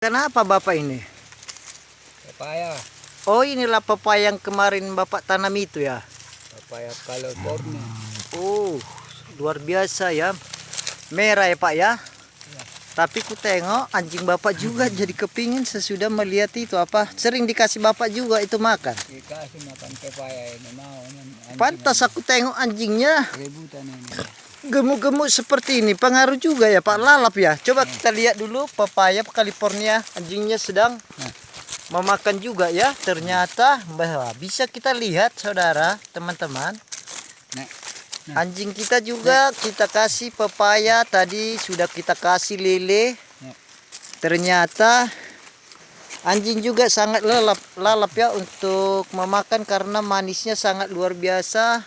Kenapa Bapak ini? Papaya, Oh, inilah papaya yang kemarin Bapak tanam itu ya. papaya California. Oh, luar biasa ya. Merah ya Pak ya. Ya. Tapi ku tengok anjing Bapak juga jadi kepingin sesudah melihat itu apa. Sering dikasih Bapak juga itu makan. Dikasih makan papaya ini mau Pantas aku tengok anjingnya rebutan ini. gemuk-gemuk seperti ini. Pengaruh juga ya Pak, lalap ya. Coba kita lihat dulu papaya California, anjingnya sedang memakan juga ya. Ternyata bahwa bisa kita lihat saudara, teman-teman. Nah, Anjing kita juga kita kasih papaya, tadi sudah kita kasih lele. Ternyata anjing juga sangat lalap ya untuk memakan karena manisnya sangat luar biasa.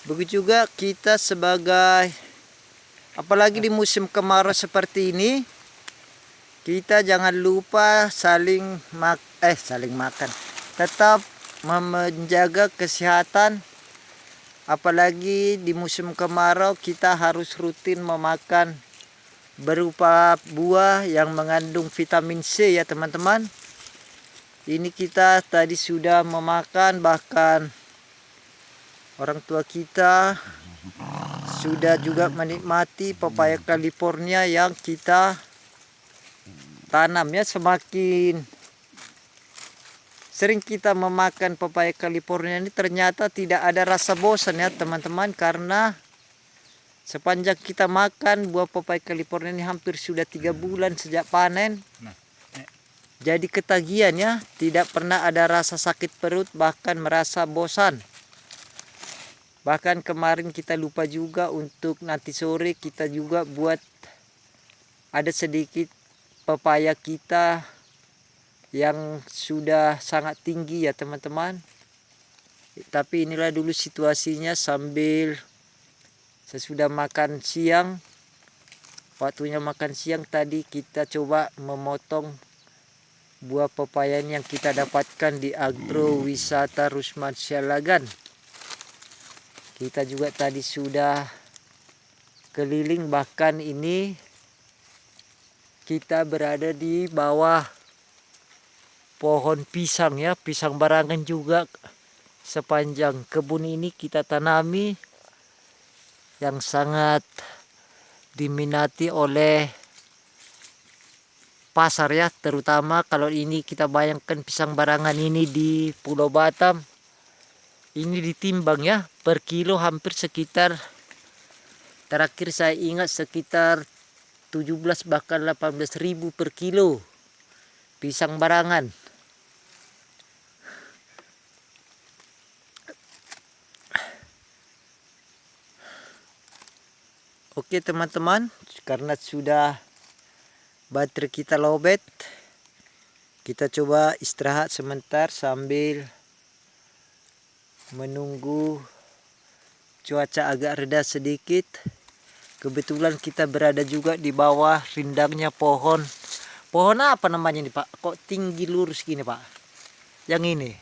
Begitu juga kita sebagai, apalagi di musim kemarau seperti ini, kita jangan lupa saling makan. Tetap menjaga kesehatan. Apalagi di musim kemarau kita harus rutin memakan berupa buah yang mengandung vitamin C ya teman-teman. Ini kita tadi sudah memakan, bahkan orang tua kita sudah juga menikmati papaya California yang kita tanam ya. Semakin sering kita memakan papaya California ini ternyata tidak ada rasa bosan ya teman-teman, karena sepanjang kita makan buah papaya California ini hampir sudah 3 bulan sejak panen. Jadi ketagihan ya, tidak pernah ada rasa sakit perut bahkan merasa bosan. Bahkan kemarin kita lupa juga untuk nanti sore kita juga buat ada sedikit papaya kita yang sudah sangat tinggi ya teman-teman. Tapi inilah dulu situasinya sambil sesudah makan siang. Waktunya makan siang tadi kita coba memotong buah papaya yang kita dapatkan di agrowisata Rusman Syalagan. Kita juga tadi sudah keliling, bahkan ini kita berada di bawah pohon pisang ya, pisang barangan juga. Sepanjang kebun ini kita tanami yang sangat diminati oleh pasar ya, terutama kalau ini kita bayangkan pisang barangan ini di Pulau Batam. Ini ditimbang ya per kilo hampir sekitar, terakhir saya ingat sekitar 17 bahkan 18.000 per kilo pisang barangan. Oke teman-teman, karena sudah baterai kita lowbat, kita coba istirahat sebentar sambil menunggu cuaca agak reda sedikit. Kebetulan kita berada juga di bawah rindangnya pohon apa namanya nih Pak, kok tinggi lurus gini Pak? Yang ini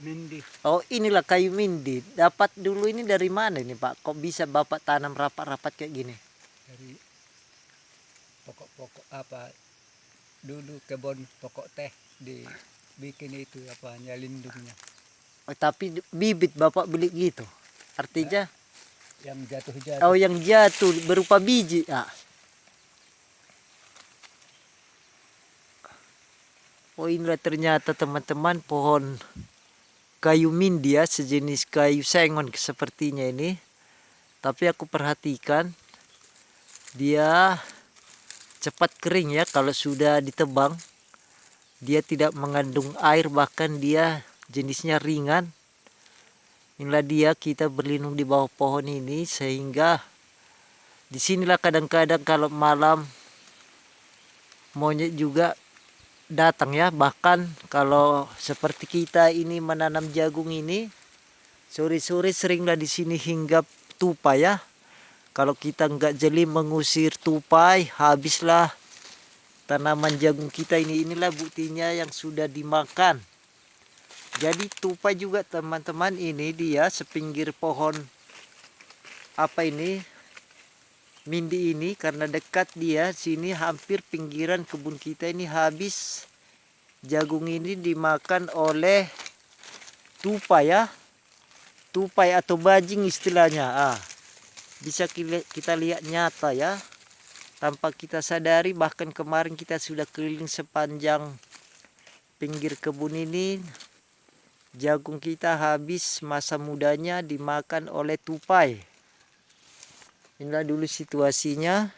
Mindi. oh inilah kayu mindi. Dapat dulu ini dari mana ini Pak, kok bisa Bapak tanam rapat-rapat kayak gini? Dari pokok-pokok apa dulu kebun pokok teh dibikin itu apanya lindungnya. Oh, tapi bibit Bapak beli gitu artinya? Yang jatuh-jatuh. Oh, yang jatuh berupa biji ya. Oh, inilah ternyata teman-teman pohon kayu mindi ya, sejenis kayu sengon sepertinya ini. Tapi aku perhatikan dia cepat kering ya kalau sudah ditebang. Dia tidak mengandung air, bahkan dia jenisnya ringan. Inilah dia, kita berlindung di bawah pohon ini sehingga disinilah kadang-kadang kalau malam monyet juga datang ya. Bahkan kalau seperti kita ini menanam jagung ini, sore-sore seringlah di sini hinggap tupai ya. Kalau kita nggak jeli mengusir tupai, habislah tanaman jagung kita ini. Inilah buktinya yang sudah dimakan. Jadi tupai juga teman-teman, ini dia sepinggir pohon apa ini Mindi ini karena dekat dia sini, hampir pinggiran kebun kita ini habis. Jagung ini dimakan oleh tupai ya. Tupai atau bajing istilahnya. Bisa kita lihat nyata ya. Tanpa kita sadari, bahkan kemarin kita sudah keliling sepanjang pinggir kebun ini. Jagung kita habis masa mudanya dimakan oleh tupai. Inilah dulu situasinya.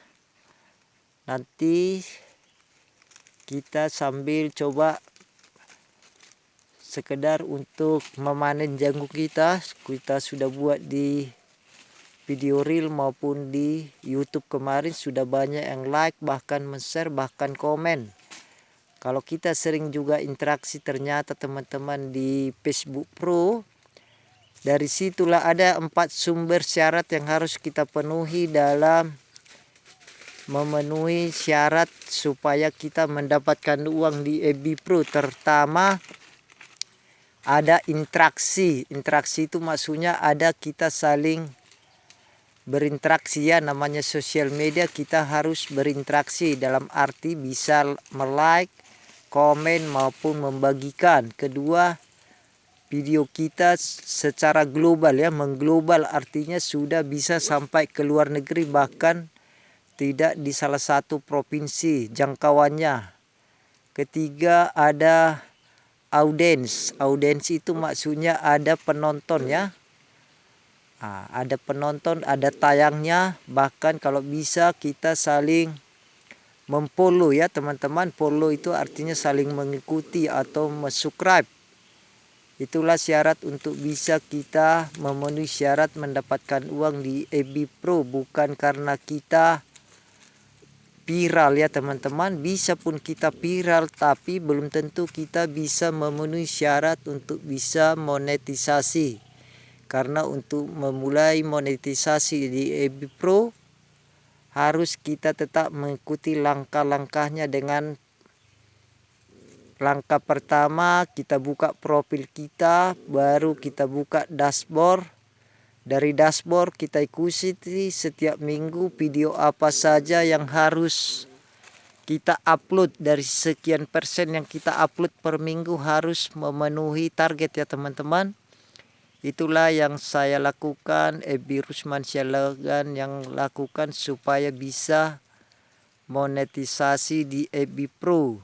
Nanti kita sambil coba sekedar untuk memanen jagung kita. Kita sudah buat di video reel maupun di YouTube kemarin, sudah banyak yang like, bahkan men-share, bahkan komen. Kalau kita sering juga interaksi ternyata teman-teman di Facebook Pro, dari situlah ada 4 sumber syarat yang harus kita penuhi dalam memenuhi syarat supaya kita mendapatkan uang di FB Pro. Pertama, ada interaksi. Interaksi itu maksudnya ada kita saling berinteraksi ya, namanya sosial media, kita harus berinteraksi dalam arti bisa like, komen maupun membagikan. Kedua, video kita secara global ya, mengglobal artinya sudah bisa sampai ke luar negeri, bahkan tidak di salah satu provinsi jangkauannya. Ketiga, ada audiens. Audiens itu maksudnya ada penonton ya. Ada penonton, ada tayangnya, bahkan kalau bisa kita saling memfollow ya teman-teman. Follow itu artinya saling mengikuti atau subscribe. Itulah syarat untuk bisa kita memenuhi syarat mendapatkan uang di FB Pro. Bukan karena kita viral ya teman-teman. Bisa pun kita viral, tapi belum tentu kita bisa memenuhi syarat untuk bisa monetisasi. Karena untuk memulai monetisasi di FB Pro, harus kita tetap mengikuti langkah-langkahnya. Dengan langkah pertama, kita buka profil kita, baru kita buka dashboard. Dari dashboard kita ikuti setiap minggu video apa saja yang harus kita upload. Dari sekian persen yang kita upload per minggu harus memenuhi target ya teman-teman. Itulah yang saya lakukan, FB Rusman Sialagan yang lakukan supaya bisa monetisasi di FB Pro.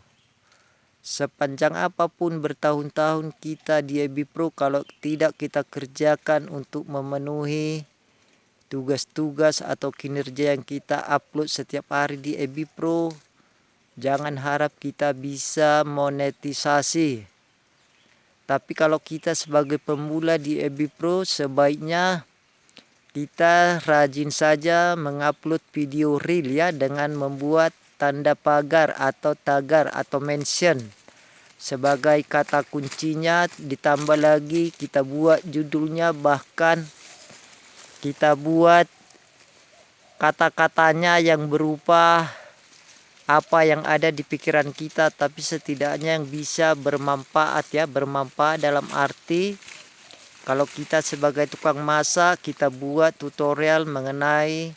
Sepanjang apapun bertahun-tahun kita di FB Pro, kalau tidak kita kerjakan untuk memenuhi tugas-tugas atau kinerja yang kita upload setiap hari di FB Pro, jangan harap kita bisa monetisasi. Tapi kalau kita sebagai pemula di FB Pro, sebaiknya kita rajin saja mengupload video reel ya, dengan membuat tanda pagar atau tagar atau mention sebagai kata kuncinya. Ditambah lagi kita buat judulnya, bahkan kita buat kata-katanya yang berupa apa yang ada di pikiran kita, tapi setidaknya yang bisa bermanfaat ya. Bermanfaat dalam arti kalau kita sebagai tukang masak, kita buat tutorial mengenai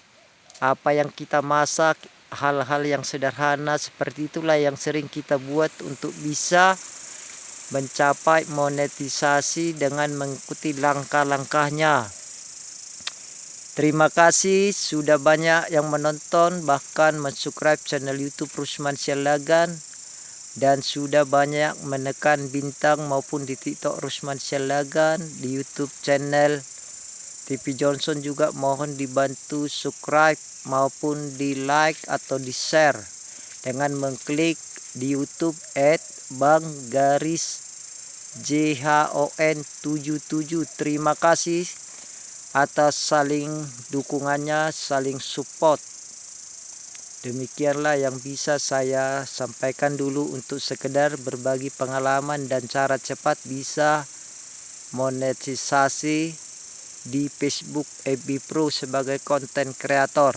apa yang kita masak, hal-hal yang sederhana seperti itulah yang sering kita buat untuk bisa mencapai monetisasi dengan mengikuti langkah-langkahnya. Terima kasih sudah banyak yang menonton, bahkan mensubscribe channel YouTube Rusman Sialagan, dan sudah banyak menekan bintang maupun di TikTok Rusman Sialagan, di YouTube channel TV Johnson juga mohon dibantu subscribe maupun di like atau di share dengan mengklik di YouTube @bang_JHON77. Terima kasih atas saling dukungannya, saling support. Demikianlah yang bisa saya sampaikan dulu untuk sekedar berbagi pengalaman dan cara cepat bisa monetisasi di Facebook FB Pro sebagai konten kreator.